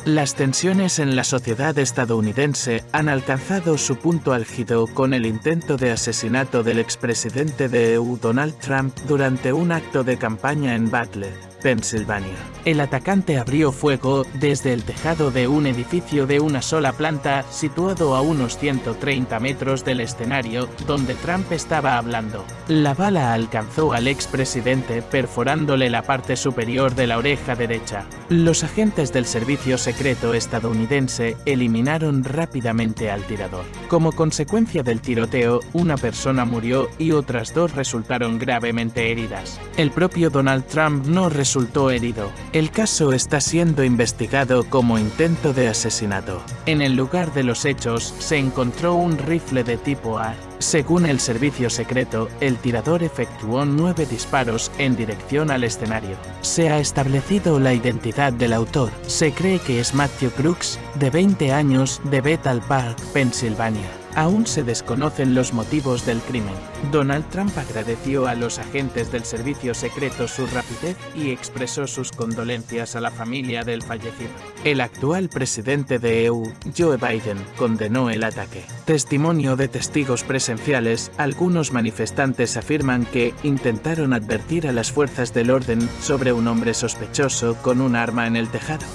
Las tensiones en la sociedad estadounidense han alcanzado su punto álgido con el intento de asesinato del expresidente de EU Donald Trump durante un acto de campaña en Butler, Pensilvania. El atacante abrió fuego desde el tejado de un edificio de una sola planta situado a unos 130 metros del escenario donde Trump estaba hablando. La bala alcanzó al expresidente perforándole la parte superior de la oreja derecha. Los agentes del servicio secreto estadounidense eliminaron rápidamente al tirador. Como consecuencia del tiroteo, una persona murió y otras dos resultaron gravemente heridas. El propio Donald Trump no resultó herido. El caso está siendo investigado como intento de asesinato. En el lugar de los hechos se encontró un rifle de tipo AR. Según el servicio secreto, el tirador efectuó 9 disparos en dirección al escenario. Se ha establecido la identidad del autor. Se cree que es Matthew Crooks, de 20 años, de Bethel Park, Pensilvania. Aún se desconocen los motivos del crimen. Donald Trump agradeció a los agentes del servicio secreto su rapidez y expresó sus condolencias a la familia del fallecido. El actual presidente de EU, Joe Biden, condenó el ataque. Testimonio de testigos presenciales, algunos manifestantes afirman que intentaron advertir a las fuerzas del orden sobre un hombre sospechoso con un arma en el tejado,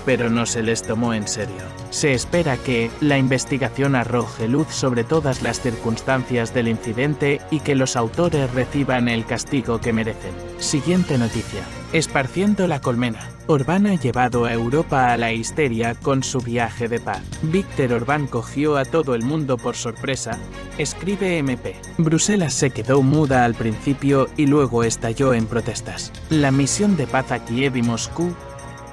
pero no se les tomó en serio. Se espera que la investigación arroje luz sobre todas las circunstancias del incidente y que los autores reciban el castigo que merecen. Siguiente noticia. Esparciendo la colmena. Orbán ha llevado a Europa a la histeria con su viaje de paz. Víctor Orbán cogió a todo el mundo por sorpresa, escribe MP. Bruselas se quedó muda al principio y luego estalló en protestas. La misión de paz a Kiev y Moscú,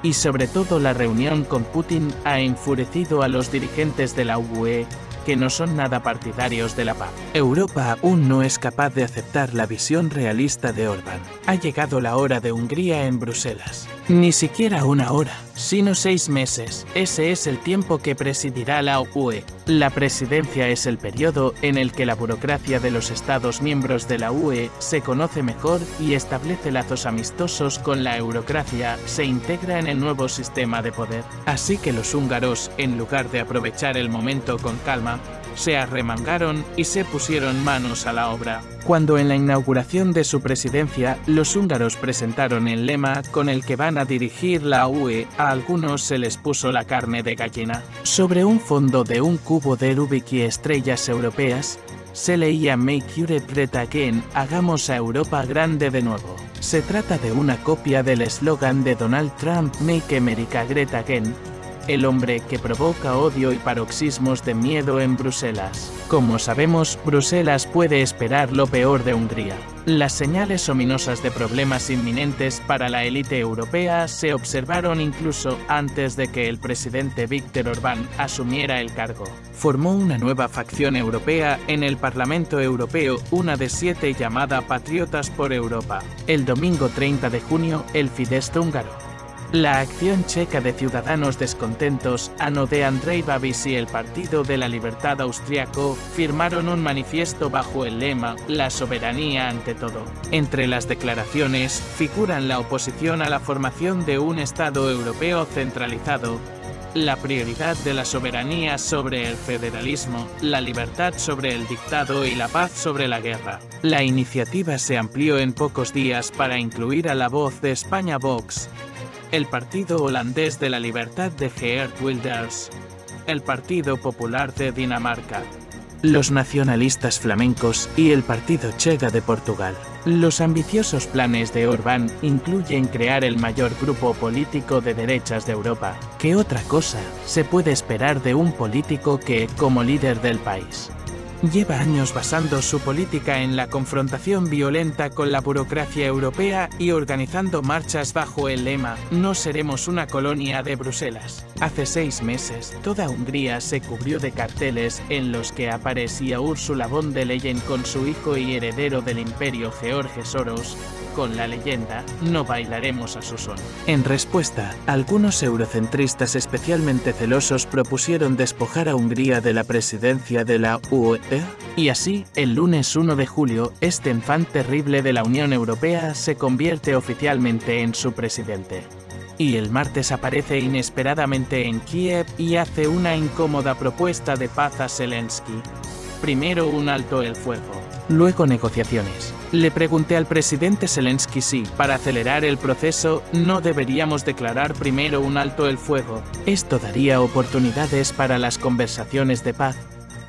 y sobre todo la reunión con Putin, ha enfurecido a los dirigentes de la UE, que no son nada partidarios de la paz. Europa aún no es capaz de aceptar la visión realista de Orbán. Ha llegado la hora de Hungría en Bruselas. Ni siquiera una hora, sino 6 meses. Ese es el tiempo que presidirá la UE. La presidencia es el periodo en el que la burocracia de los Estados miembros de la UE se conoce mejor y establece lazos amistosos con la eurocracia, se integra en el nuevo sistema de poder. Así que los húngaros, en lugar de aprovechar el momento con calma, se arremangaron y se pusieron manos a la obra. Cuando en la inauguración de su presidencia, los húngaros presentaron el lema con el que van a dirigir la UE, a algunos se les puso la carne de gallina. Sobre un fondo de un cubo de Rubik y estrellas europeas, se leía Make Europe Great Again, hagamos a Europa grande de nuevo. Se trata de una copia del eslogan de Donald Trump, Make America Great Again, el hombre que provoca odio y paroxismos de miedo en Bruselas. Como sabemos, Bruselas puede esperar lo peor de Hungría. Las señales ominosas de problemas inminentes para la élite europea se observaron incluso antes de que el presidente Víctor Orbán asumiera el cargo. Formó una nueva facción europea en el Parlamento Europeo, una de 7 llamada Patriotas por Europa. El domingo 30 de junio, el Fidesz húngaro, la Acción Checa de Ciudadanos Descontentos, ANO de Andrej Babis y el Partido de la Libertad austriaco firmaron un manifiesto bajo el lema «La soberanía ante todo». Entre las declaraciones figuran la oposición a la formación de un Estado europeo centralizado, la prioridad de la soberanía sobre el federalismo, la libertad sobre el dictado y la paz sobre la guerra. La iniciativa se amplió en pocos días para incluir a la Voz de España Vox, el Partido Holandés de la Libertad de Geert Wilders, el Partido Popular de Dinamarca, los nacionalistas flamencos y el Partido Chega de Portugal. Los ambiciosos planes de Orbán incluyen crear el mayor grupo político de derechas de Europa. ¿Qué otra cosa se puede esperar de un político que, como líder del país, lleva años basando su política en la confrontación violenta con la burocracia europea y organizando marchas bajo el lema «No seremos una colonia de Bruselas»? Hace 6 meses, toda Hungría se cubrió de carteles en los que aparecía Ursula von der Leyen con su hijo y heredero del imperio George Soros, con la leyenda «No bailaremos a su son». En respuesta, algunos eurocentristas especialmente celosos propusieron despojar a Hungría de la presidencia de la UE, y así, el lunes 1 de julio, este enfant terrible de la Unión Europea se convierte oficialmente en su presidente. y el martes aparece inesperadamente en Kiev y hace una incómoda propuesta de paz a Zelensky. Primero un alto el fuego, luego negociaciones. Le pregunté al presidente Zelensky si, para acelerar el proceso, no deberíamos declarar primero un alto el fuego. Esto daría oportunidades para las conversaciones de paz.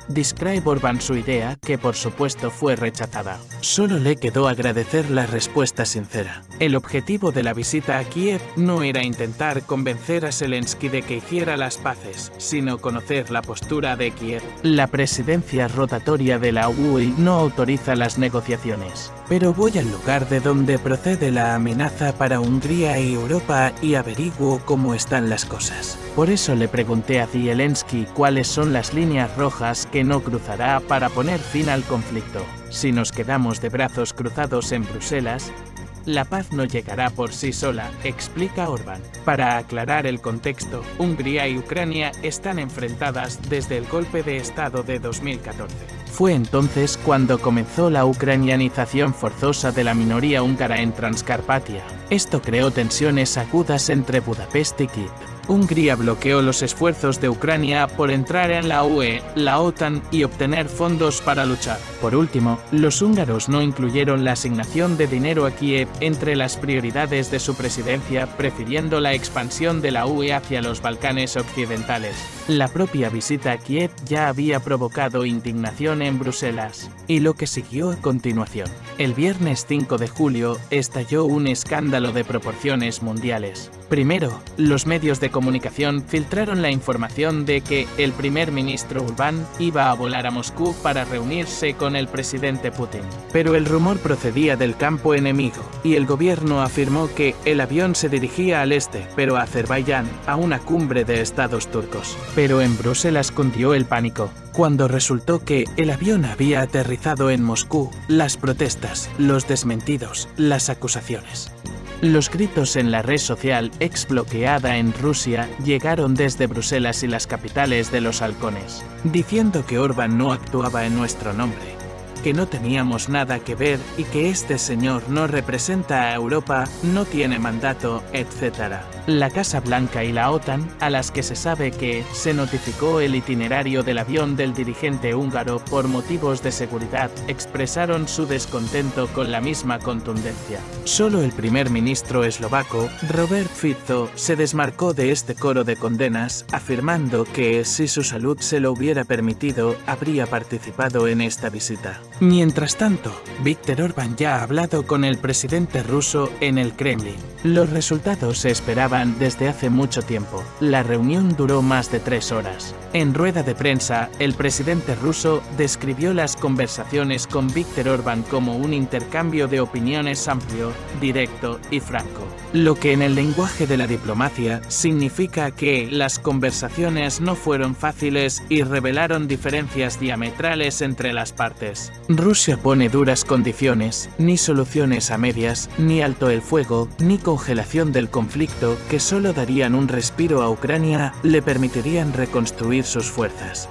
Describe Orbán su idea, que por supuesto fue rechazada. Solo le quedó agradecer la respuesta sincera. El objetivo de la visita a Kiev no era intentar convencer a Zelensky de que hiciera las paces, sino conocer la postura de Kiev. La presidencia rotatoria de la UE no autoriza las negociaciones. Pero voy al lugar de donde procede la amenaza para Hungría y Europa y averiguo cómo están las cosas. Por eso le pregunté a Zelensky cuáles son las líneas rojas que no cruzará para poner fin al conflicto. Si nos quedamos de brazos cruzados en Bruselas, la paz no llegará por sí sola, explica Orbán. Para aclarar el contexto, Hungría y Ucrania están enfrentadas desde el golpe de Estado de 2014. Fue entonces cuando comenzó la ucranianización forzosa de la minoría húngara en Transcarpatia. Esto creó tensiones agudas entre Budapest y Kiev. Hungría bloqueó los esfuerzos de Ucrania por entrar en la UE, la OTAN y obtener fondos para luchar. Por último, los húngaros no incluyeron la asignación de dinero a Kiev entre las prioridades de su presidencia, prefiriendo la expansión de la UE hacia los Balcanes occidentales. La propia visita a Kiev ya había provocado indignación en Bruselas. Y lo que siguió a continuación. El viernes 5 de julio estalló un escándalo de proporciones mundiales. Primero, los medios de comunicación filtraron la información de que el primer ministro Orbán iba a volar a Moscú para reunirse con el presidente Putin. Pero el rumor procedía del campo enemigo, y el gobierno afirmó que el avión se dirigía al este, pero a Azerbaiyán, a una cumbre de estados turcos. Pero en Bruselas cundió el pánico. Cuando resultó que el avión había aterrizado en Moscú, las protestas, los desmentidos, las acusaciones. Los gritos en la red social ex bloqueada en Rusia llegaron desde Bruselas y las capitales de los halcones, diciendo que Orbán no actuaba en nuestro nombre, que no teníamos nada que ver y que este señor no representa a Europa, no tiene mandato, etc. La Casa Blanca y la OTAN, a las que se sabe que se notificó el itinerario del avión del dirigente húngaro por motivos de seguridad, expresaron su descontento con la misma contundencia. Solo el primer ministro eslovaco, Robert Fico, se desmarcó de este coro de condenas, afirmando que, si su salud se lo hubiera permitido, habría participado en esta visita. Mientras tanto, Viktor Orbán ya ha hablado con el presidente ruso en el Kremlin. Los resultados se esperaban desde hace mucho tiempo. La reunión duró más de 3 horas. En rueda de prensa, el presidente ruso describió las conversaciones con Viktor Orbán como un intercambio de opiniones amplio, directo y franco. Lo que en el lenguaje de la diplomacia significa que las conversaciones no fueron fáciles y revelaron diferencias diametrales entre las partes. Rusia pone duras condiciones, ni soluciones a medias, ni alto el fuego, ni congelación del conflicto que solo darían un respiro a Ucrania, le permitirían reconstruir sus fuerzas,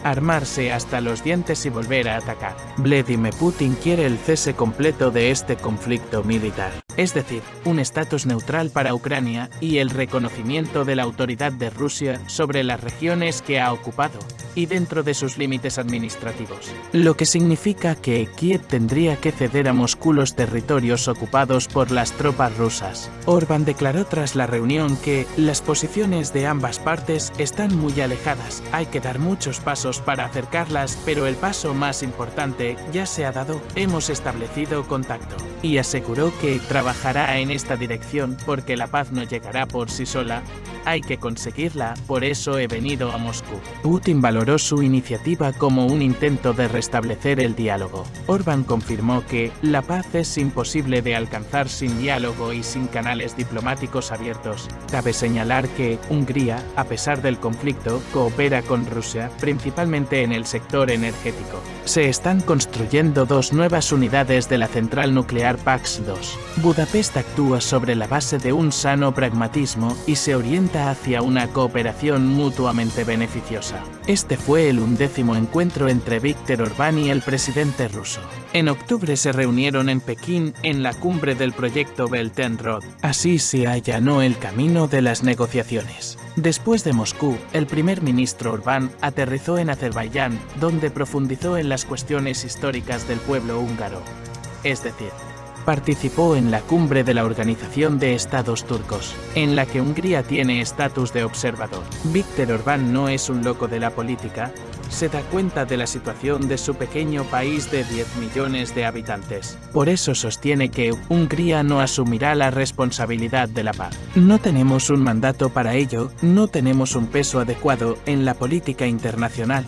armarse hasta los dientes y volver a atacar. Vladimir Putin quiere el cese completo de este conflicto militar, es decir, un estatus neutral para Ucrania y el reconocimiento de la autoridad de Rusia sobre las regiones que ha ocupado y dentro de sus límites administrativos. Lo que significa que Kiev tendría que ceder a Moscú los territorios ocupados por las tropas rusas. Orbán declaró tras la reunión que las posiciones de ambas partes están muy alejadas, hay que dar muchos pasos para acercarlas, pero el paso más importante ya se ha dado, hemos establecido contacto, y aseguró que trabajará en esta dirección porque la paz no llegará por sí sola, hay que conseguirla, por eso he venido a Moscú. Putin valoró su iniciativa como un intento de restablecer el diálogo. Orbán confirmó que la paz es imposible de alcanzar sin diálogo y sin canales diplomáticos abiertos. Cabe señalar que Hungría, a pesar del conflicto, coopera con Rusia, principalmente en el sector energético. Se están construyendo 2 nuevas unidades de la central nuclear PAX-2. Budapest actúa sobre la base de un sano pragmatismo y se orienta hacia una cooperación mutuamente beneficiosa. Esto Este fue el 11º encuentro entre Viktor Orbán y el presidente ruso. En octubre se reunieron en Pekín en la cumbre del proyecto Belt and Road. Así se allanó el camino de las negociaciones. Después de Moscú, el primer ministro Orbán aterrizó en Azerbaiyán, donde profundizó en las cuestiones históricas del pueblo húngaro. Es decir, participó en la cumbre de la Organización de Estados Turcos, en la que Hungría tiene estatus de observador. Viktor Orbán no es un loco de la política, se da cuenta de la situación de su pequeño país de 10 millones de habitantes. Por eso sostiene que Hungría no asumirá la responsabilidad de la paz. No tenemos un mandato para ello, no tenemos un peso adecuado en la política internacional.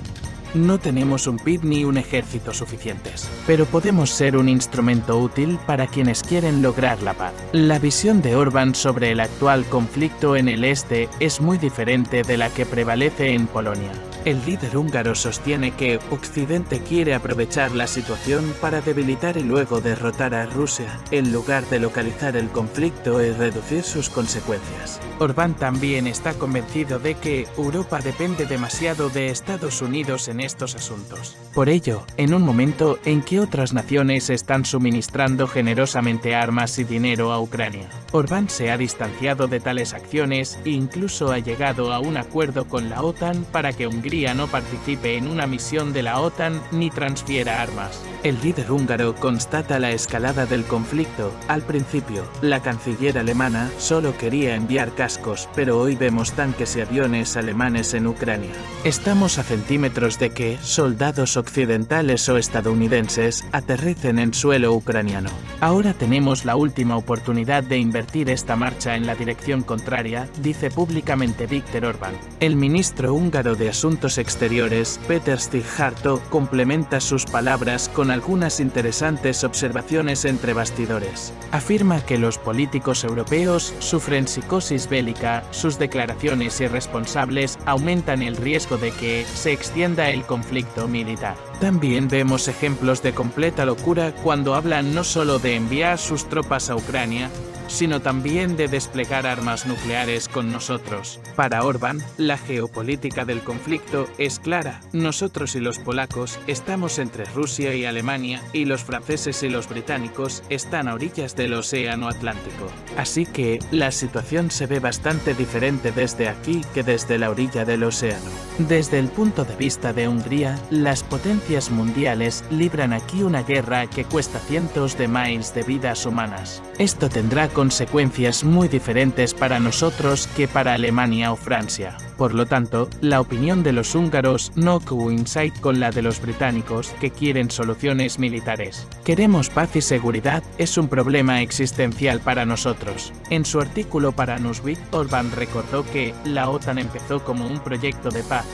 No tenemos un PIB ni un ejército suficientes, pero podemos ser un instrumento útil para quienes quieren lograr la paz. La visión de Orbán sobre el actual conflicto en el este es muy diferente de la que prevalece en Polonia. El líder húngaro sostiene que Occidente quiere aprovechar la situación para debilitar y luego derrotar a Rusia, en lugar de localizar el conflicto y reducir sus consecuencias. Orbán también está convencido de que Europa depende demasiado de Estados Unidos en estos asuntos. Por ello, en un momento en que otras naciones están suministrando generosamente armas y dinero a Ucrania, Orbán se ha distanciado de tales acciones e incluso ha llegado a un acuerdo con la OTAN para que Hungría no participe en una misión de la OTAN ni transfiera armas. El líder húngaro constata la escalada del conflicto. Al principio, la canciller alemana solo quería enviar cascos, pero hoy vemos tanques y aviones alemanes en Ucrania. Estamos a centímetros de que soldados occidentales o estadounidenses aterricen en suelo ucraniano. Ahora tenemos la última oportunidad de invertir esta marcha en la dirección contraria, dice públicamente Viktor Orbán. El ministro húngaro de Asuntos Exteriores, Péter Szijjártó, complementa sus palabras con algunas interesantes observaciones entre bastidores. Afirma que los políticos europeos sufren psicosis bélica, sus declaraciones irresponsables aumentan el riesgo de que se extienda el conflicto militar. También vemos ejemplos de completa locura cuando hablan no solo de enviar sus tropas a Ucrania, sino también de desplegar armas nucleares con nosotros. Para Orbán, la geopolítica del conflicto es clara. Nosotros y los polacos estamos entre Rusia y Alemania, y los franceses y los británicos están a orillas del Océano Atlántico. Así que, la situación se ve bastante diferente desde aquí que desde la orilla del océano. Desde el punto de vista de Hungría, las potencias mundiales libran aquí una guerra que cuesta cientos de miles de vidas humanas. Esto tendrá consecuencias muy diferentes para nosotros que para Alemania o Francia. Por lo tanto, la opinión de los húngaros no coincide con la de los británicos, que quieren soluciones militares. Queremos paz y seguridad, es un problema existencial para nosotros. En su artículo para Newsweek, Orbán recordó que la OTAN empezó como un proyecto de paz,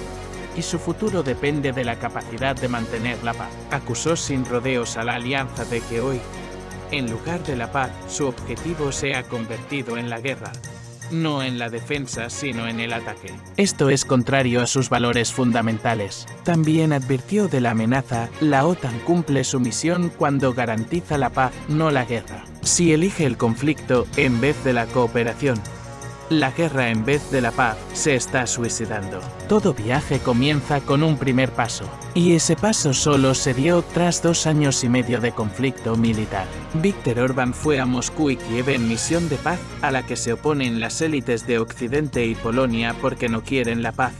y su futuro depende de la capacidad de mantener la paz. Acusó sin rodeos a la alianza de que hoy, en lugar de la paz, su objetivo se ha convertido en la guerra. No en la defensa, sino en el ataque. Esto es contrario a sus valores fundamentales. También advirtió de la amenaza: la OTAN cumple su misión cuando garantiza la paz, no la guerra. Si elige el conflicto en vez de la cooperación, la guerra en vez de la paz, se está suicidando. Todo viaje comienza con un primer paso, y ese paso solo se dio tras 2 años y medio de conflicto militar. Viktor Orbán fue a Moscú y Kiev en misión de paz, a la que se oponen las élites de Occidente y Polonia porque no quieren la paz,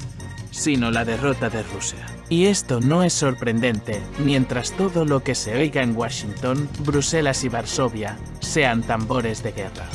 sino la derrota de Rusia. Y esto no es sorprendente, mientras todo lo que se oiga en Washington, Bruselas y Varsovia sean tambores de guerra.